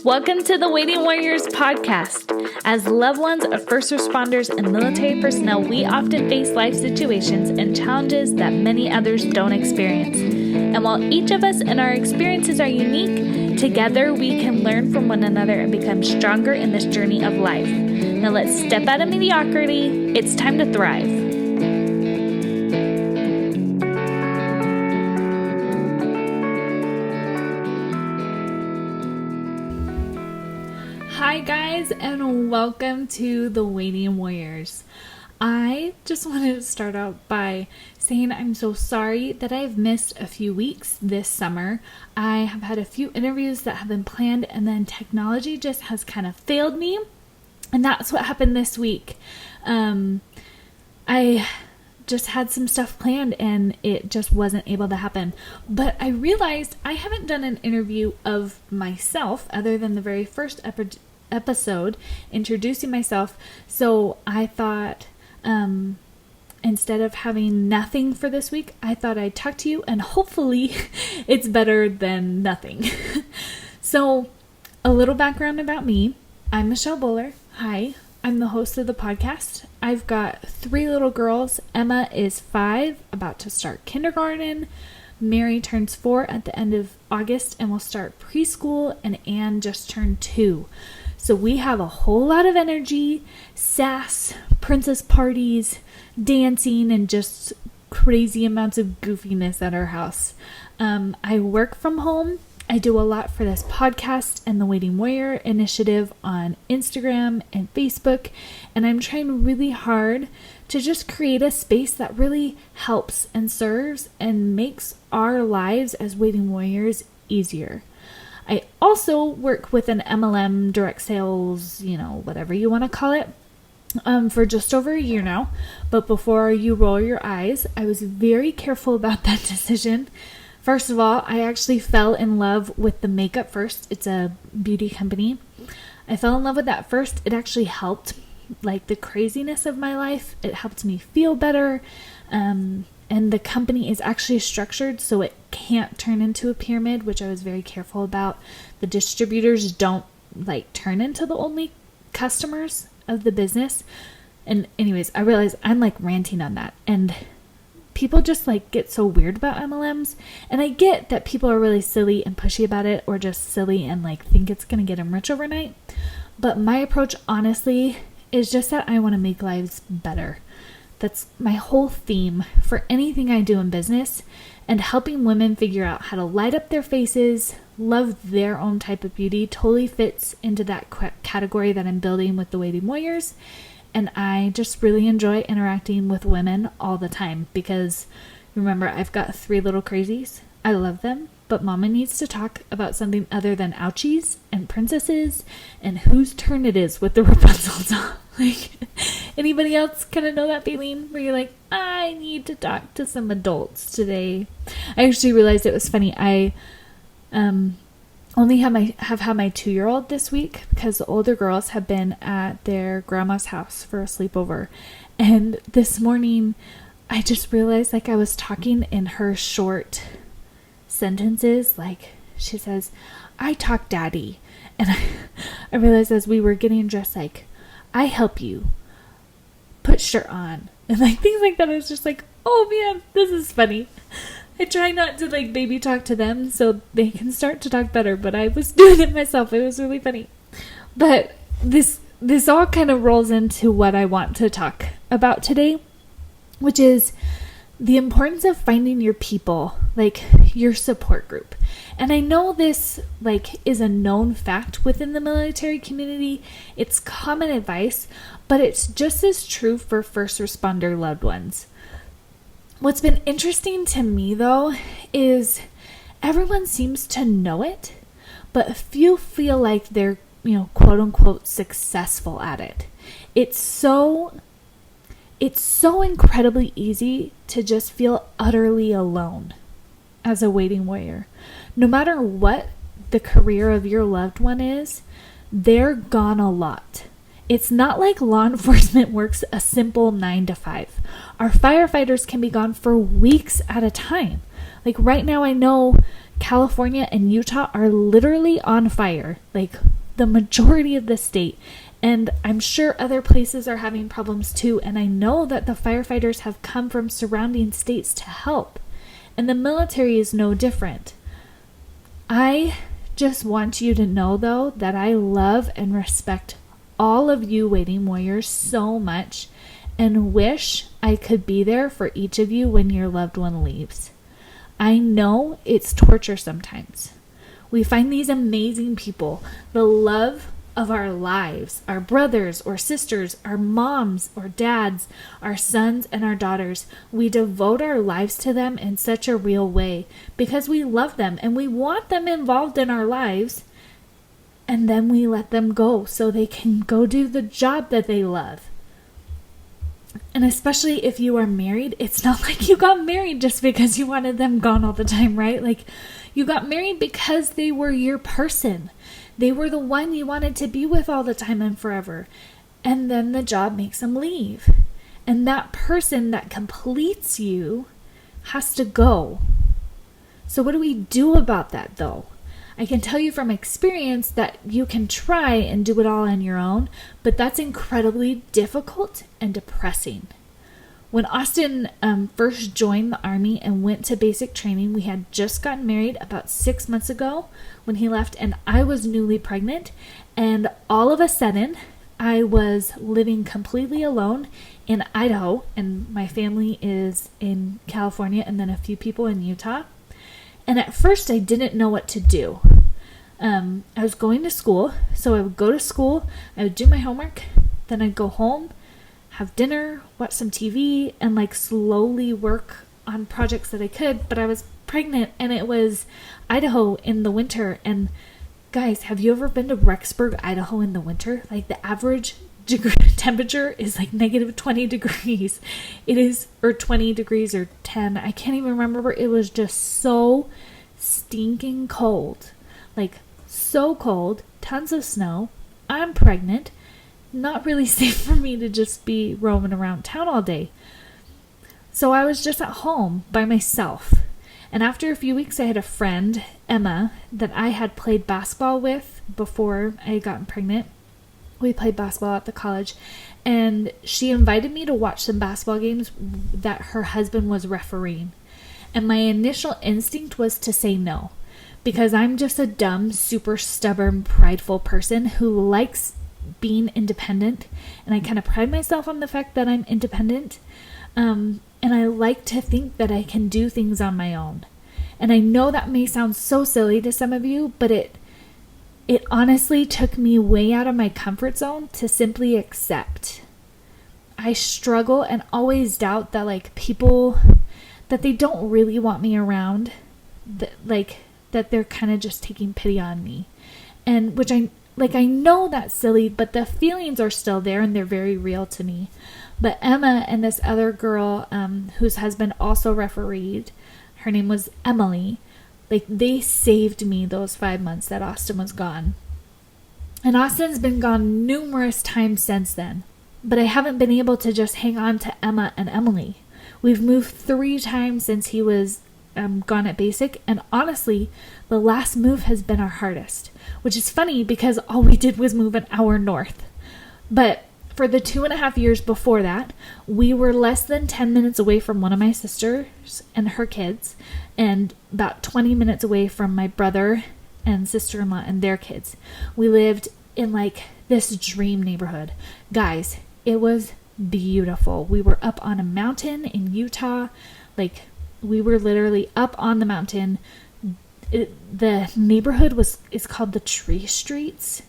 Welcome to the Waiting Warriors podcast. As loved ones of first responders and military personnel, we often face life situations and challenges that many others don't experience. And while each of us and our experiences are unique, together we can learn from one another and become stronger in this journey of life. Now let's step out of mediocrity. It's time to thrive. Hi guys, and welcome to the Waiting Warriors. I just wanted to start out by saying I'm so sorry that I've missed a few weeks this summer. I have had a few interviews that have been planned, and then technology just has kind of failed me, and that's what happened this week. I just had some stuff planned and it just wasn't able to happen. But I realized I haven't done an interview of myself other than the very first episode introducing myself. So I thought instead of having nothing for this week, I thought I'd talk to you, and hopefully it's better than nothing. So a little background about me. I'm Michelle Bowler. Hi. I'm the host of the podcast. I've got 3 little girls. Emma is 5, about to start kindergarten. Mary turns 4 at the end of August and will start preschool, and Anne just turned 2. So we have a whole lot of energy, sass, princess parties, dancing, and just crazy amounts of goofiness at our house. I work from home. I do a lot for this podcast and the Waiting Warrior initiative on Instagram and Facebook, and I'm trying really hard to just create a space that really helps and serves and makes our lives as Waiting Warriors easier. I also work with an MLM, direct sales, whatever you want to call it, for just over a year now. But before you roll your eyes, I was very careful about that decision. First of all, I actually fell in love with the makeup first. It's a beauty company. I fell in love with that first. It actually helped, the craziness of my life. It helped me feel better. And the company is actually structured so it can't turn into a pyramid, which I was very careful about. The distributors don't turn into the only customers of the business. And anyways, I realized I'm ranting on that. And people just get so weird about MLMs, and I get that people are really silly and pushy about it, or just silly and think it's gonna get them rich overnight. But my approach, honestly, is just that I want to make lives better. That's my whole theme for anything I do in business, and helping women figure out how to light up their faces, love their own type of beauty totally fits into that category that I'm building with the Waiting Warriors. And I just really enjoy interacting with women all the time because, remember, I've got 3 little crazies. I love them, but Mama needs to talk about something other than ouchies and princesses and whose turn it is with the Rapunzel doll. Anybody else kind of know that feeling where you're I need to talk to some adults today? I actually realized it was funny. I only have had my 2-year-old this week because the older girls have been at their grandma's house for a sleepover. And this morning, I just realized I was talking in her short sentences. She says, "I talk daddy." And I realized as we were getting dressed, "I help you put shirt on." And things like that. I was just oh man, this is funny. I try not to baby talk to them so they can start to talk better, but I was doing it myself. It was really funny. But this all kind of rolls into what I want to talk about today, which is the importance of finding your people, your support group. And I know this is a known fact within the military community. It's common advice, but it's just as true for first responder loved ones. What's been interesting to me, though, is everyone seems to know it, but few feel like they're, quote unquote, successful at it. It's so incredibly easy to just feel utterly alone as a waiting warrior. No matter what the career of your loved one is, they're gone a lot. It's not like law enforcement works a simple 9 to 5. Our firefighters can be gone for weeks at a time. Right now, I know California and Utah are literally on fire, like the majority of the state. And I'm sure other places are having problems too. And I know that the firefighters have come from surrounding states to help. And the military is no different. I just want you to know, though, that I love and respect all of you waiting warriors so much and wish I could be there for each of you when your loved one leaves. I know it's torture sometimes. We find these amazing people, the love of our lives, our brothers or sisters, our moms or dads, our sons and our daughters. We devote our lives to them in such a real way because we love them and we want them involved in our lives. And then we let them go so they can go do the job that they love. And especially if you are married, it's not like you got married just because you wanted them gone all the time, right? Like, you got married because they were your person. They were the one you wanted to be with all the time and forever. And then the job makes them leave. And that person that completes you has to go. So what do we do about that, though? I can tell you from experience that you can try and do it all on your own, but that's incredibly difficult and depressing. When Austin first joined the Army and went to basic training, we had just gotten married about 6 months ago when he left, and I was newly pregnant. And all of a sudden, I was living completely alone in Idaho, and my family is in California, and then a few people in Utah. And at first, I didn't know what to do. I was going to school, so I would go to school, I would do my homework, then I'd go home, have dinner, watch some TV, and like slowly work on projects that I could. But I was pregnant, and it was Idaho in the winter. And guys, have you ever been to Rexburg, Idaho in the winter? Like the average temperature is like negative 20 degrees. It is, or 20 degrees or 10. I can't even remember. It was just so stinking cold. Like so cold, tons of snow. I'm pregnant. Not really safe for me to just be roaming around town all day. So I was just at home by myself. And after a few weeks, I had a friend, Emma, that I had played basketball with before I had gotten pregnant. We played basketball at the college, and she invited me to watch some basketball games that her husband was refereeing. And my initial instinct was to say no, because I'm just a dumb, super stubborn, prideful person who likes being independent, and I kind of pride myself on the fact that I'm independent, and I like to think that I can do things on my own. And I know that may sound so silly to some of you, but it honestly took me way out of my comfort zone to simply accept. I struggle and always doubt that like people, that they don't really want me around, that they're kind of just taking pity on me. And which I know that's silly, but the feelings are still there and they're very real to me. But Emma and this other girl whose husband also refereed, her name was Emily, like they saved me those 5 months that Austin was gone. And Austin's been gone numerous times since then, but I haven't been able to just hang on to Emma and Emily. We've moved 3 times since he was gone at basic, and honestly, the last move has been our hardest, which is funny because all we did was move an hour north. But for the 2.5 years before that, we were less than 10 minutes away from one of my sisters and her kids, and about 20 minutes away from my brother and sister-in-law and their kids. We lived in like this dream neighborhood. Guys, it was beautiful. We were up on a mountain in Utah. Like we were literally up on the mountain. The neighborhood is called the Tree Streets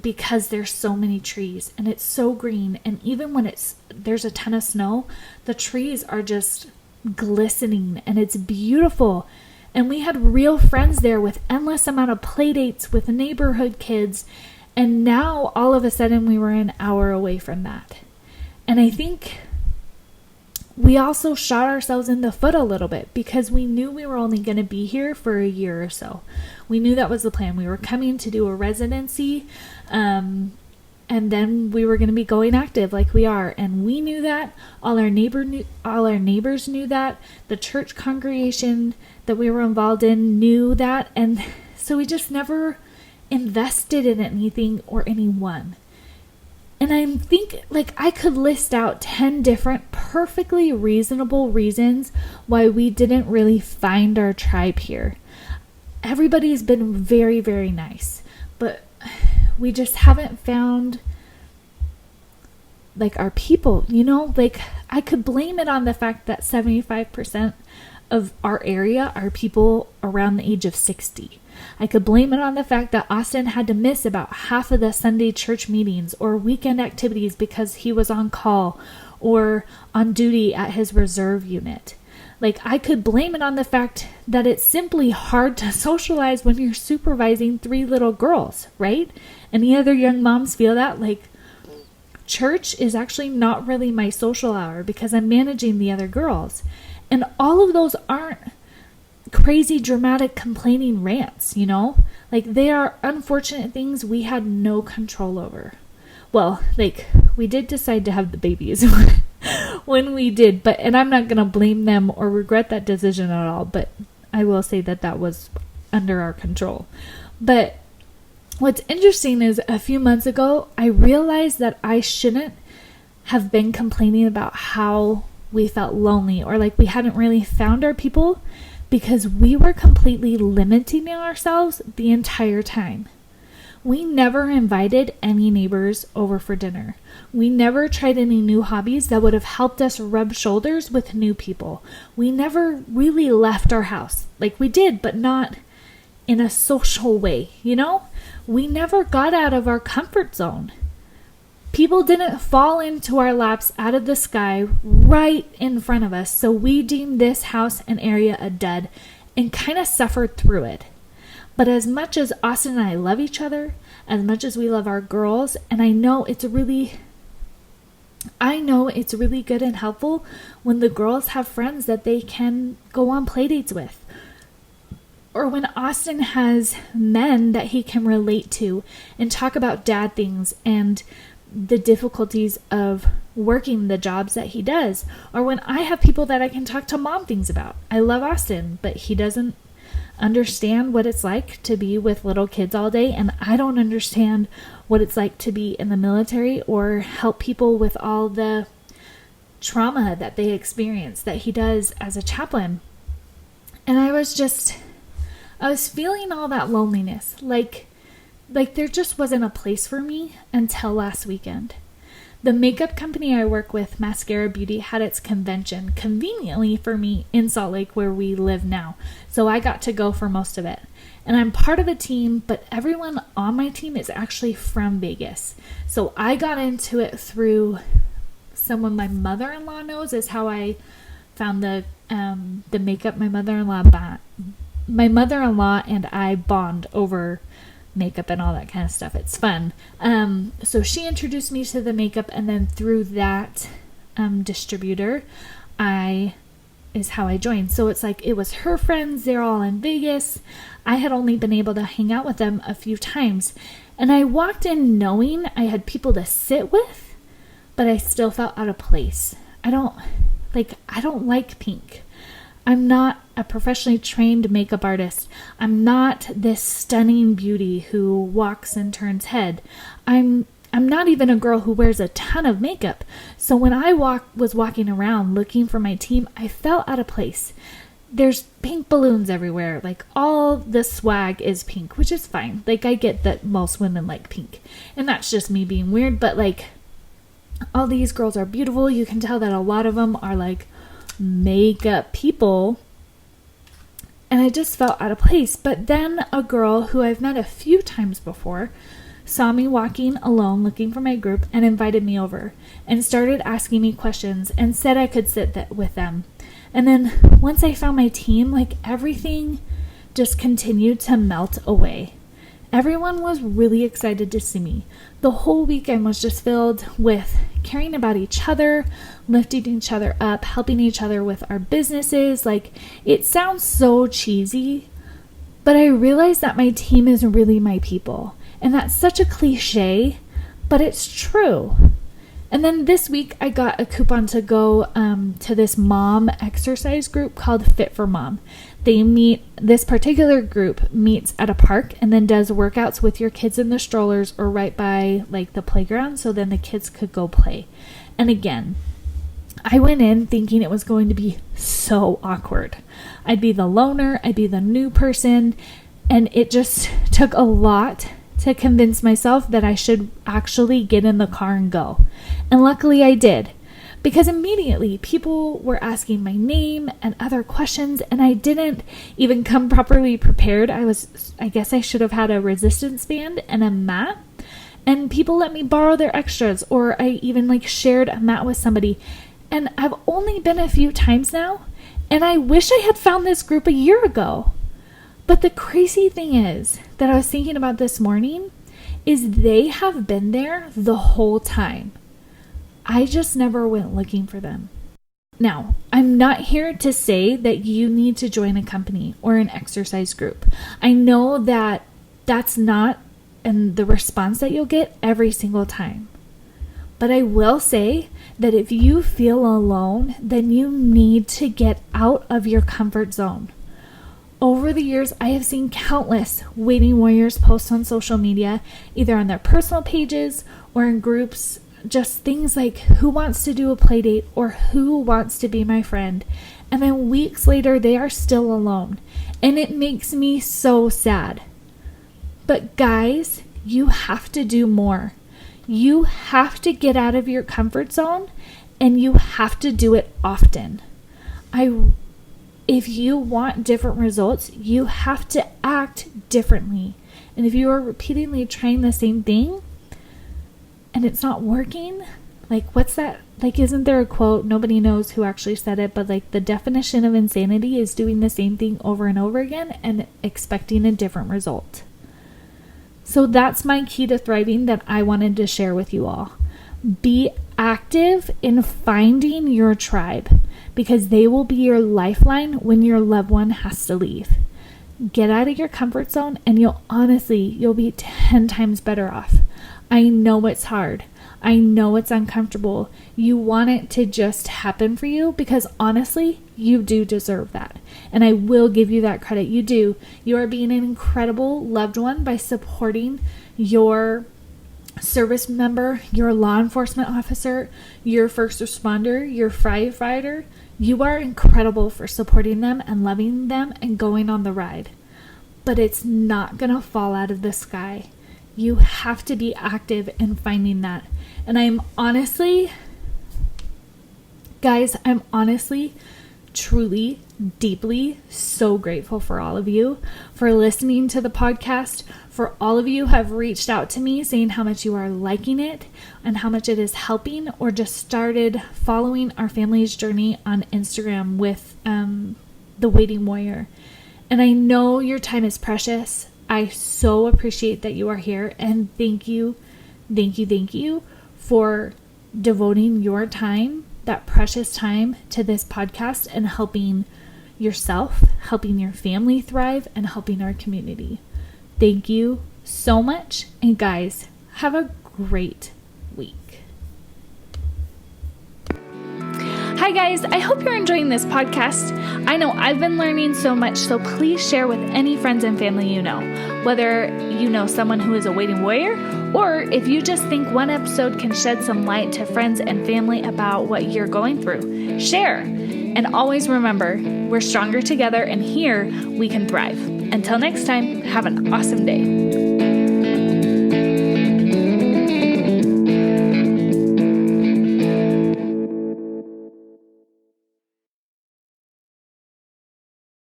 because there's so many trees and it's so green. And even when there's a ton of snow, the trees are just glistening and it's beautiful. And we had real friends there with endless amount of play dates with neighborhood kids. And now all of a sudden we were an hour away from that. And I think we also shot ourselves in the foot a little bit because we knew we were only going to be here for a year or so. We knew that was the plan. We were coming to do a residency, And then we were going to be going active like we are. And we knew that. All our neighbors knew that. The church congregation that we were involved in knew that. And so we just never invested in anything or anyone. And I think I could list out 10 different perfectly reasonable reasons why we didn't really find our tribe here. Everybody's been very, very nice, but we just haven't found our people, I could blame it on the fact that 75% of our area are people around the age of 60. I could blame it on the fact that Austin had to miss about half of the Sunday church meetings or weekend activities because he was on call or on duty at his reserve unit. I could blame it on the fact that it's simply hard to socialize when you're supervising 3 little girls, right? Any other young moms feel that? Church is actually not really my social hour because I'm managing the other girls. And all of those aren't crazy, dramatic, complaining rants, they are unfortunate things we had no control over. Well, we did decide to have the babies when we did, and I'm not going to blame them or regret that decision at all, but I will say that was under our control. But what's interesting is a few months ago, I realized that I shouldn't have been complaining about how we felt lonely or we hadn't really found our people because we were completely limiting ourselves the entire time. We never invited any neighbors over for dinner. We never tried any new hobbies that would have helped us rub shoulders with new people. We never really left our house. We did, but not in a social way, We never got out of our comfort zone. People didn't fall into our laps out of the sky right in front of us, so we deemed this house and area a dud and kind of suffered through it. But as much as Austin and I love each other, as much as we love our girls, and I know it's really good and helpful when the girls have friends that they can go on play dates with. Or when Austin has men that he can relate to and talk about dad things and the difficulties of working the jobs that he does. Or when I have people that I can talk to mom things about. I love Austin, but he doesn't understand what it's like to be with little kids all day, and I don't understand what it's like to be in the military or help people with all the trauma that they experience that he does as a chaplain. And I was feeling all that loneliness, like there just wasn't a place for me until last weekend. The makeup company I work with, Mascara Beauty, had its convention conveniently for me in Salt Lake where we live now. So I got to go for most of it. And I'm part of a team, but everyone on my team is actually from Vegas. So I got into it through someone my mother-in-law knows is how I found the makeup. My mother-in-law and I bond over makeup and all that kind of stuff. It's fun. So she introduced me to the makeup, and then through that distributor, is how I joined. So it's it was her friends. They're all in Vegas. I had only been able to hang out with them a few times, and I walked in knowing I had people to sit with, but I still felt out of place. I don't like pink. I'm not a professionally trained makeup artist. I'm not this stunning beauty who walks and turns head. I'm not even a girl who wears a ton of makeup. So when I was walking around looking for my team, I felt out of place. There's pink balloons everywhere. All the swag is pink, which is fine. I get that most women like pink. And that's just me being weird, but all these girls are beautiful. You can tell that a lot of them are makeup people, and I just felt out of place. But then a girl who I've met a few times before saw me walking alone looking for my group and invited me over and started asking me questions and said I could sit with them. And then once I found my team, everything just continued to melt away. Everyone was really excited to see me. The whole weekend was just filled with caring about each other, lifting each other up, helping each other with our businesses. It sounds so cheesy, but I realized that my team is really my people. And that's such a cliche, but it's true. And then this week I got a coupon to go to this mom exercise group called Fit for Mom. This particular group meets at a park and then does workouts with your kids in the strollers or right by like the playground, so then the kids could go play. And again, I went in thinking it was going to be so awkward. I'd be the loner, I'd be the new person, and it just took a lot to convince myself that I should actually get in the car and go. And luckily I did, because immediately people were asking my name and other questions, and I didn't even come properly prepared. I guess I should have had a resistance band and a mat, and people let me borrow their extras, or I even shared a mat with somebody. And I've only been a few times now, and I wish I had found this group a year ago. But the crazy thing is that I was thinking about this morning is they have been there the whole time. I just never went looking for them. Now, I'm not here to say that you need to join a company or an exercise group. I know that that's not the response that you'll get every single time. But I will say that if you feel alone, then you need to get out of your comfort zone. Over the years, I have seen countless waiting warriors post on social media, either on their personal pages or in groups, just things like who wants to do a play date or who wants to be my friend. And then weeks later, they are still alone. And it makes me so sad. But guys, you have to do more. You have to get out of your comfort zone, and you have to do it often. If you want different results, you have to act differently. And if you are repeatedly trying the same thing and it's not working, what's that? Isn't there a quote? Nobody knows who actually said it, but the definition of insanity is doing the same thing over and over again and expecting a different result. So that's my key to thriving that I wanted to share with you all. Be active in finding your tribe, because they will be your lifeline when your loved one has to leave. Get out of your comfort zone and you'll be 10 times better off. I know it's hard. I know it's uncomfortable. You want it to just happen for you because honestly, you do deserve that. And I will give you that credit. You do. You are being an incredible loved one by supporting your service member, your law enforcement officer, your first responder, your firefighter. You are incredible for supporting them and loving them and going on the ride. But it's not going to fall out of the sky. You have to be active in finding that. And I'm honestly, truly, deeply so grateful for all of you for listening to the podcast, for all of you who have reached out to me saying how much you are liking it and how much it is helping, or just started following our family's journey on Instagram with the Waiting Warrior. And I know your time is precious. I so appreciate that you are here, and thank you for devoting your time, that precious time, to this podcast and helping yourself, helping your family thrive, and helping our community. Thank you so much, and guys, have a great week. Hi guys, I hope you're enjoying this podcast. I know I've been learning so much, so please share with any friends and family you know, whether you know someone who is a waiting warrior, or if you just think one episode can shed some light to friends and family about what you're going through. Share. And always remember, we're stronger together, and here we can thrive. Until next time, have an awesome day.